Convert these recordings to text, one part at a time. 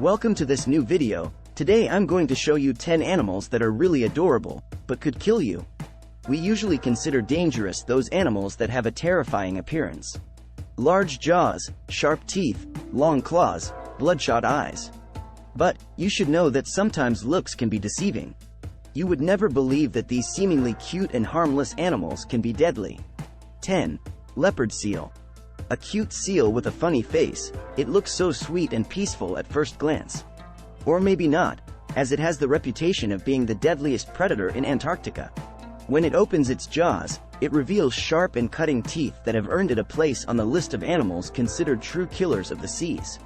Welcome to this new video. Today I'm going to show you 10 animals that are really adorable, but could kill you. We usually consider dangerous those animals that have a terrifying appearance. Large jaws, sharp teeth, long claws, bloodshot eyes. But, you should know that sometimes looks can be deceiving. You would never believe that these seemingly cute and harmless animals can be deadly. 10. Leopard seal. A cute seal with a funny face, it looks so sweet and peaceful at first glance. Or maybe not, as it has the reputation of being the deadliest predator in Antarctica. When it opens its jaws, it reveals sharp and cutting teeth that have earned it a place on the list of animals considered true killers of the seas.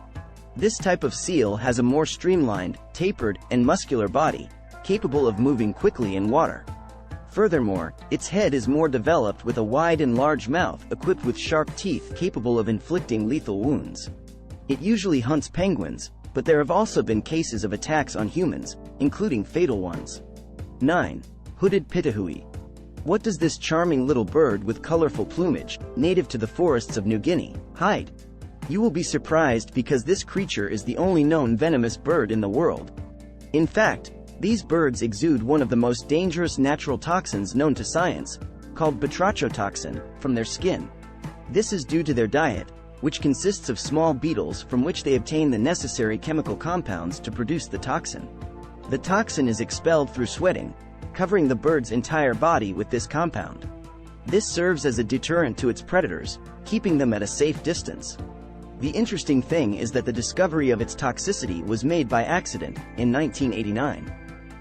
This type of seal has a more streamlined, tapered, and muscular body, capable of moving quickly in water. Furthermore, its head is more developed with a wide and large mouth equipped with sharp teeth capable of inflicting lethal wounds. It usually hunts penguins, but there have also been cases of attacks on humans, including fatal ones. 9. Hooded Pitohui. What does this charming little bird with colorful plumage, native to the forests of New Guinea, hide? You will be surprised because this creature is the only known venomous bird in the world. In fact, these birds exude one of the most dangerous natural toxins known to science, called toxin, from their skin. This is due to their diet, which consists of small beetles from which they obtain the necessary chemical compounds to produce the toxin. The toxin is expelled through sweating, covering the bird's entire body with this compound. This serves as a deterrent to its predators, keeping them at a safe distance. The interesting thing is that the discovery of its toxicity was made by accident, in 1989.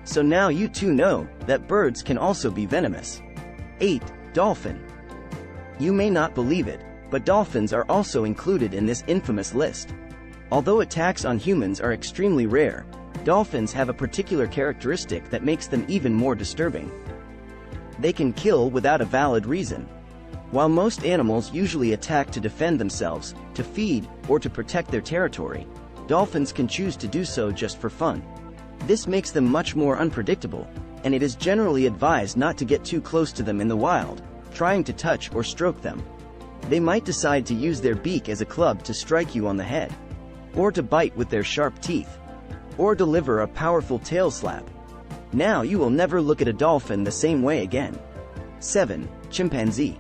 So now you too know that birds can also be venomous. 8. Dolphin. You may not believe it, but dolphins are also included in this infamous list. Although attacks on humans are extremely rare, dolphins have a particular characteristic that makes them even more disturbing. They can kill without a valid reason. While most animals usually attack to defend themselves, to feed, or to protect their territory, dolphins can choose to do so just for fun. This makes them much more unpredictable, and it is generally advised not to get too close to them in the wild, trying to touch or stroke them. They might decide to use their beak as a club to strike you on the head, or to bite with their sharp teeth, or deliver a powerful tail slap. Now you will never look at a dolphin the same way again. 7. Chimpanzee.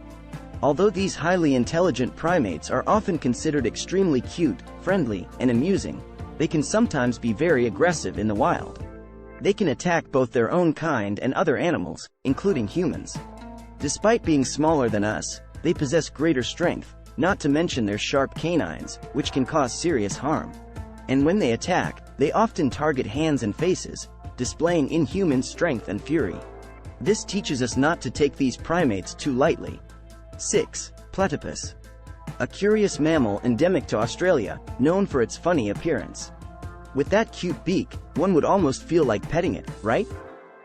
Although these highly intelligent primates are often considered extremely cute, friendly, and amusing, they can sometimes be very aggressive in the wild. They can attack both their own kind and other animals, including humans. Despite being smaller than us, they possess greater strength, not to mention their sharp canines, which can cause serious harm. And when they attack, they often target hands and faces, displaying inhuman strength and fury. This teaches us not to take these primates too lightly. 6. Platypus. A curious mammal endemic to Australia, known for its funny appearance. With that cute beak, one would almost feel like petting it, right?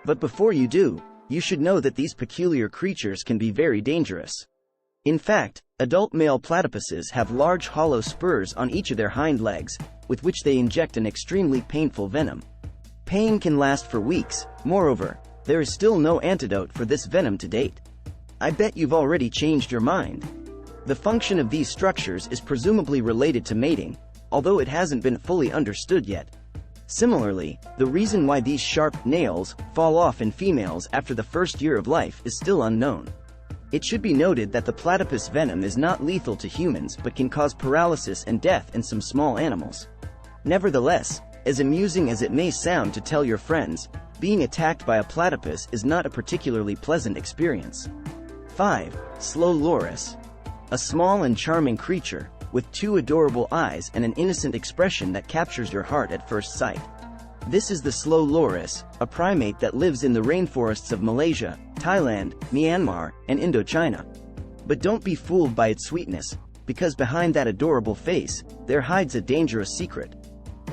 But before you do, you should know that these peculiar creatures can be very dangerous. In fact, adult male platypuses have large hollow spurs on each of their hind legs, with which they inject an extremely painful venom. Pain can last for weeks. Moreover, there is still no antidote for this venom to date. I bet you've already changed your mind. The function of these structures is presumably related to mating, although it hasn't been fully understood yet. Similarly, the reason why these sharp nails fall off in females after the first year of life is still unknown. It should be noted that the platypus venom is not lethal to humans but can cause paralysis and death in some small animals. Nevertheless, as amusing as it may sound to tell your friends, being attacked by a platypus is not a particularly pleasant experience. 5. Slow loris. A small and charming creature, with two adorable eyes and an innocent expression that captures your heart at first sight. This is the slow loris, a primate that lives in the rainforests of Malaysia, Thailand, Myanmar, and Indochina. But don't be fooled by its sweetness, because behind that adorable face, there hides a dangerous secret.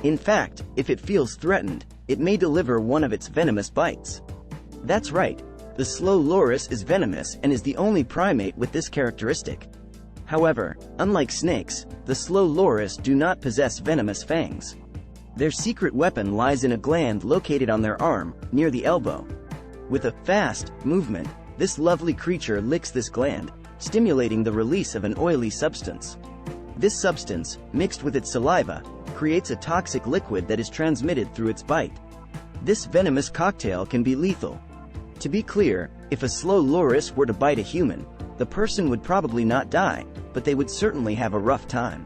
In fact, if it feels threatened, it may deliver one of its venomous bites. That's right, the slow loris is venomous and is the only primate with this characteristic. However, unlike snakes, the slow loris do not possess venomous fangs. Their secret weapon lies in a gland located on their arm, near the elbow. With a fast movement, this lovely creature licks this gland, stimulating the release of an oily substance. This substance, mixed with its saliva, creates a toxic liquid that is transmitted through its bite. This venomous cocktail can be lethal. To be clear, if a slow loris were to bite a human, the person would probably not die, but they would certainly have a rough time.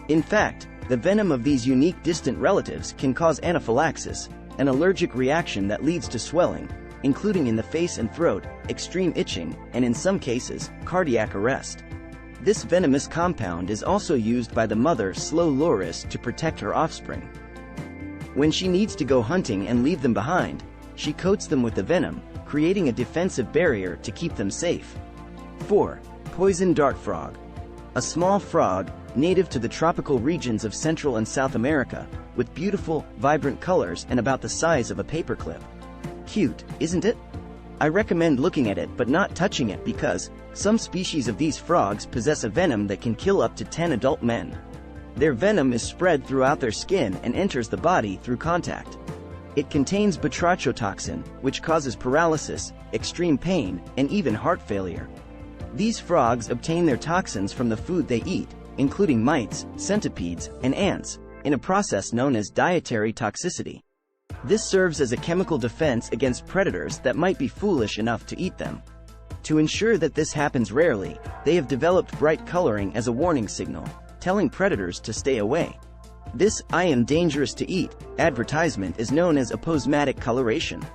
In fact, the venom of these unique distant relatives can cause anaphylaxis, an allergic reaction that leads to swelling, including in the face and throat, extreme itching, and in some cases, cardiac arrest. This venomous compound is also used by the mother slow loris to protect her offspring. When she needs to go hunting and leave them behind, she coats them with the venom, creating a defensive barrier to keep them safe. 4. Poison dart frog. A small frog, native to the tropical regions of Central and South America, with beautiful, vibrant colors and about the size of a paperclip. Cute, isn't it? I recommend looking at it but not touching it because some species of these frogs possess a venom that can kill up to 10 adult men. Their venom is spread throughout their skin and enters the body through contact. It contains batrachotoxin, which causes paralysis, extreme pain, and even heart failure. These frogs obtain their toxins from the food they eat, including mites, centipedes, and ants, in a process known as dietary toxicity. This serves as a chemical defense against predators that might be foolish enough to eat them. To ensure that this happens rarely, they have developed bright coloring as a warning signal, telling predators to stay away. This "I am dangerous to eat" advertisement is known as aposematic coloration.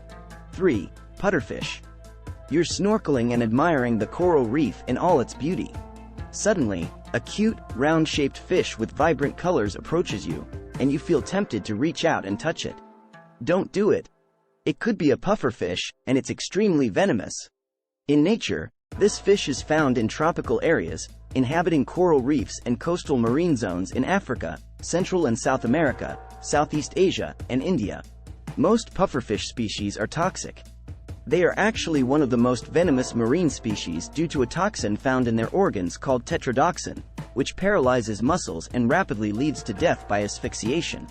3. Pufferfish. You're snorkeling and admiring the coral reef in all its beauty. Suddenly, a cute, round-shaped fish with vibrant colors approaches you, and you feel tempted to reach out and touch it. Don't do it. It could be a pufferfish, and it's extremely venomous. In nature, this fish is found in tropical areas, inhabiting coral reefs and coastal marine zones in Africa, Central and South America, Southeast Asia, and India. Most pufferfish species are toxic. They are actually one of the most venomous marine species due to a toxin found in their organs called tetrodotoxin, which paralyzes muscles and rapidly leads to death by asphyxiation.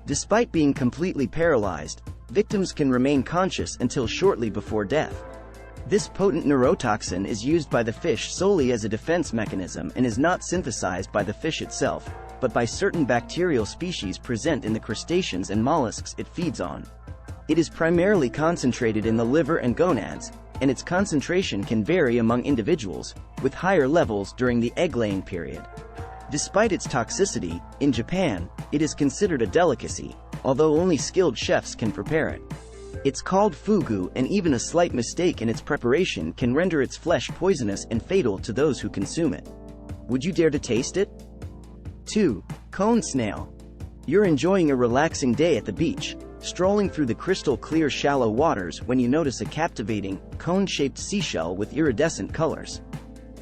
Despite being completely paralyzed, victims can remain conscious until shortly before death. This potent neurotoxin is used by the fish solely as a defense mechanism and is not synthesized by the fish itself, but by certain bacterial species present in the crustaceans and mollusks it feeds on. It is primarily concentrated in the liver and gonads, and its concentration can vary among individuals, with higher levels during the egg-laying period. Despite its toxicity, in Japan, it is considered a delicacy, although only skilled chefs can prepare it. It's called fugu, and even a slight mistake in its preparation can render its flesh poisonous and fatal to those who consume it. Would you dare to taste it? 2. Cone snail. You're enjoying a relaxing day at the beach, strolling through the crystal-clear shallow waters when you notice a captivating, cone-shaped seashell with iridescent colors.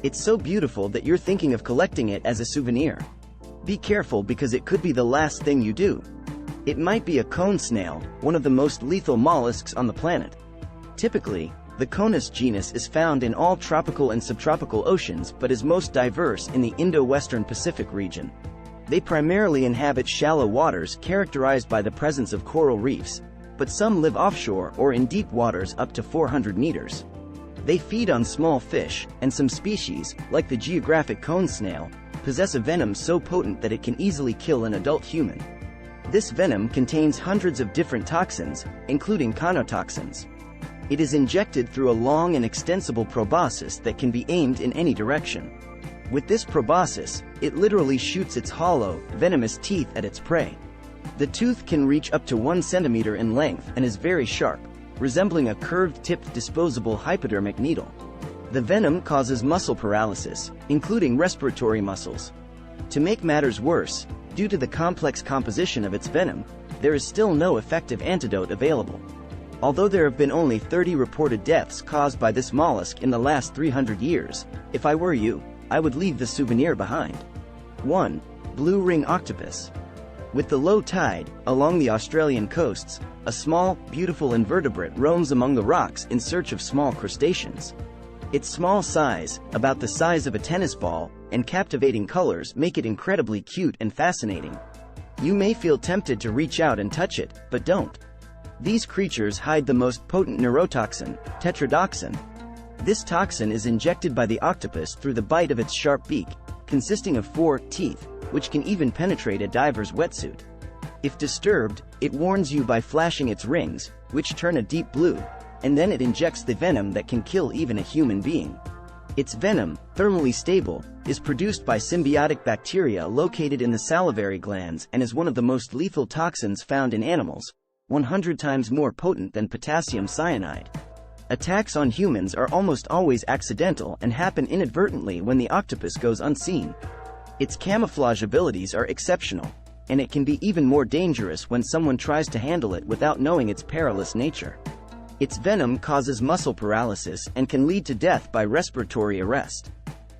It's so beautiful that you're thinking of collecting it as a souvenir. Be careful because it could be the last thing you do. It might be a cone snail, one of the most lethal mollusks on the planet. Typically, the Conus genus is found in all tropical and subtropical oceans but is most diverse in the Indo-Western Pacific region. They primarily inhabit shallow waters characterized by the presence of coral reefs, but some live offshore or in deep waters up to 400 meters. They feed on small fish, and some species, like the geographic cone snail, possess a venom so potent that it can easily kill an adult human. This venom contains hundreds of different toxins, including conotoxins. It is injected through a long and extensible proboscis that can be aimed in any direction. With this proboscis, it literally shoots its hollow, venomous teeth at its prey. The tooth can reach up to 1 centimeter in length and is very sharp, resembling a curved-tipped disposable hypodermic needle. The venom causes muscle paralysis, including respiratory muscles. To make matters worse, due to the complex composition of its venom, there is still no effective antidote available. Although there have been only 30 reported deaths caused by this mollusk in the last 300 years, if I were you, I would leave the souvenir behind. 1. Blue ring octopus. With the low tide, along the Australian coasts, a small, beautiful invertebrate roams among the rocks in search of small crustaceans. Its small size, about the size of a tennis ball, and captivating colors make it incredibly cute and fascinating. You may feel tempted to reach out and touch it, but don't. These creatures hide the most potent neurotoxin, tetrodotoxin. This toxin is injected by the octopus through the bite of its sharp beak, consisting of 4 teeth, which can even penetrate a diver's wetsuit. If disturbed, it warns you by flashing its rings, which turn a deep blue, and then it injects the venom that can kill even a human being. Its venom, thermally stable, is produced by symbiotic bacteria located in the salivary glands and is one of the most lethal toxins found in animals, 100 times more potent than potassium cyanide. Attacks on humans are almost always accidental and happen inadvertently when the octopus goes unseen. Its camouflage abilities are exceptional, and it can be even more dangerous when someone tries to handle it without knowing its perilous nature. Its venom causes muscle paralysis and can lead to death by respiratory arrest.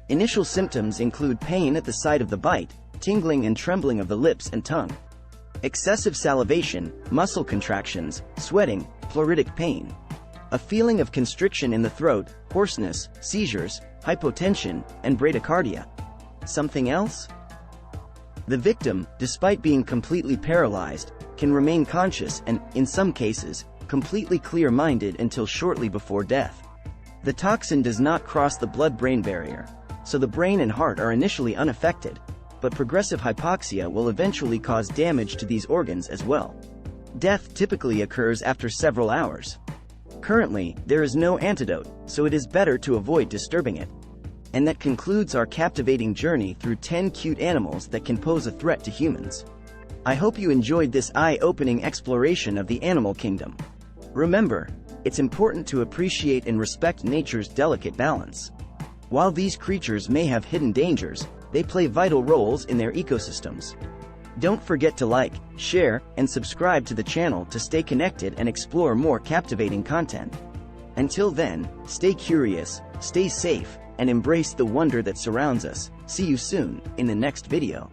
Initial symptoms include pain at the site of the bite, tingling and trembling of the lips and tongue, excessive salivation, muscle contractions, sweating, pleuritic pain, a feeling of constriction in the throat, hoarseness, seizures, hypotension, and bradycardia. Something else? The victim, despite being completely paralyzed, can remain conscious and, in some cases, completely clear-minded until shortly before death. The toxin does not cross the blood-brain barrier, so the brain and heart are initially unaffected, but progressive hypoxia will eventually cause damage to these organs as well. Death typically occurs after several hours. Currently, there is no antidote, so it is better to avoid disturbing it. And that concludes our captivating journey through 10 cute animals that can pose a threat to humans. I hope you enjoyed this eye-opening exploration of the animal kingdom. Remember, it's important to appreciate and respect nature's delicate balance. While these creatures may have hidden dangers, they play vital roles in their ecosystems. Don't forget to like, share, and subscribe to the channel to stay connected and explore more captivating content. Until then, stay curious, stay safe, and embrace the wonder that surrounds us. See you soon, in the next video.